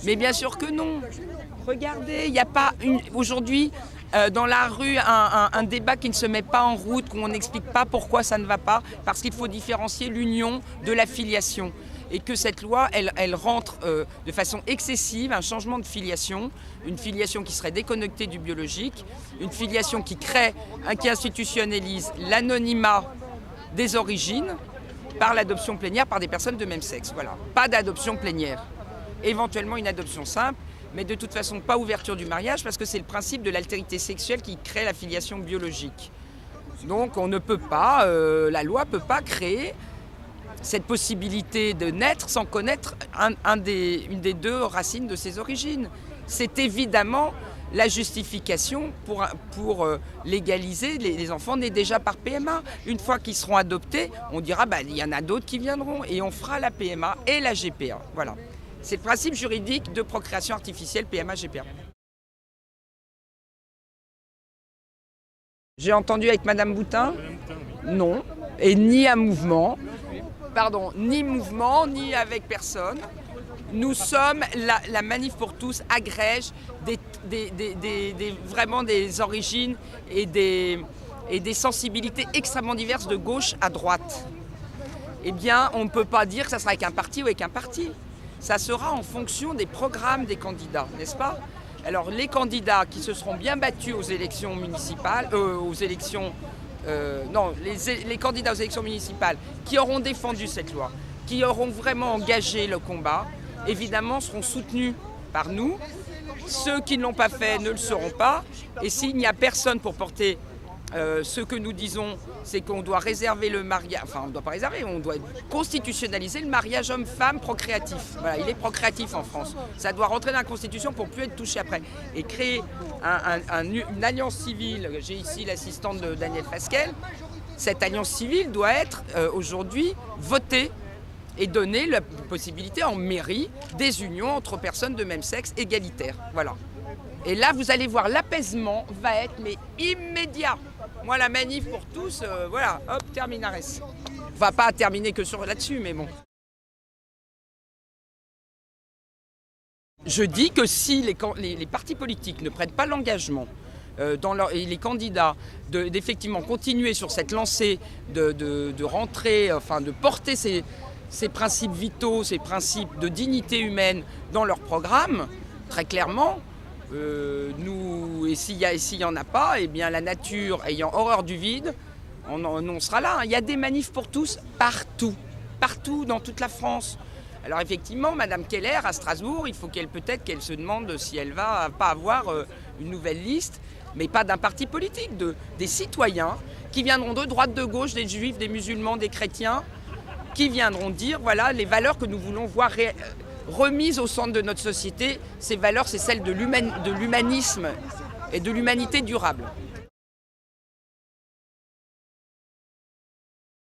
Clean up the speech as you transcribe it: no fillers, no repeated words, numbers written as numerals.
Mais bien sûr que non. Regardez, il n'y a pas aujourd'hui dans la rue un débat qui ne se met pas en route, qu'on n'explique pas pourquoi ça ne va pas, parce qu'il faut différencier l'union de la filiation. Et que cette loi, elle rentre de façon excessive, un changement de filiation, une filiation qui serait déconnectée du biologique, une filiation qui institutionnalise l'anonymat des origines par l'adoption plénière par des personnes de même sexe. Voilà, pas d'adoption plénière. Éventuellement une adoption simple, mais de toute façon pas ouverture du mariage parce que c'est le principe de l'altérité sexuelle qui crée la filiation biologique. Donc on ne peut pas, la loi ne peut pas créer cette possibilité de naître sans connaître une des deux racines de ses origines. C'est évidemment la justification pour légaliser les enfants nés déjà par PMA. Une fois qu'ils seront adoptés, on dira il y en a d'autres qui viendront et on fera la PMA et la GPA. Voilà. C'est le principe juridique de procréation artificielle PMA-GPA. J'ai entendu avec Madame Boutin ? Non. Et ni un mouvement. Pardon, ni mouvement, ni avec personne. Nous sommes, la Manif pour tous agrège vraiment des origines et des sensibilités extrêmement diverses de gauche à droite. Eh bien, on ne peut pas dire que ça sera avec un parti ou avec un parti. Ça sera en fonction des programmes des candidats, n'est-ce pas? Alors, les candidats qui se seront bien battus aux élections municipales, les candidats aux élections municipales qui auront défendu cette loi, qui auront vraiment engagé le combat, évidemment seront soutenus par nous. Ceux qui ne l'ont pas fait ne le seront pas. Et s'il n'y a personne pour porter ce que nous disons, c'est qu'on doit réserver le mariage, enfin on ne doit pas réserver, on doit constitutionnaliser le mariage homme-femme procréatif. Voilà, il est procréatif en France. Ça doit rentrer dans la Constitution pour ne plus être touché après. Et créer une alliance civile, j'ai ici l'assistante de Daniel Fasquelle, cette alliance civile doit être aujourd'hui votée et donner la possibilité en mairie des unions entre personnes de même sexe égalitaires. Voilà. Et là, vous allez voir, l'apaisement va être immédiat. Moi, la manif pour tous, voilà, hop, terminares. On va pas terminer que là-dessus, mais bon. Je dis que si les partis politiques ne prennent pas l'engagement et les candidats d'effectivement continuer sur cette lancée de rentrer, enfin de porter ces principes vitaux, ces principes de dignité humaine dans leur programme, très clairement, et s'il y en a pas, eh bien la nature ayant horreur du vide, on sera là. Il y a des manifs pour tous partout dans toute la France. Alors effectivement, Madame Keller à Strasbourg, il faut peut-être qu'elle se demande si elle va pas avoir une nouvelle liste, mais pas d'un parti politique, des citoyens qui viendront de droite, de gauche, des juifs, des musulmans, des chrétiens, qui viendront dire voilà les valeurs que nous voulons voir remises au centre de notre société. Ces valeurs, c'est celle de l'humanisme et de l'humanité durable.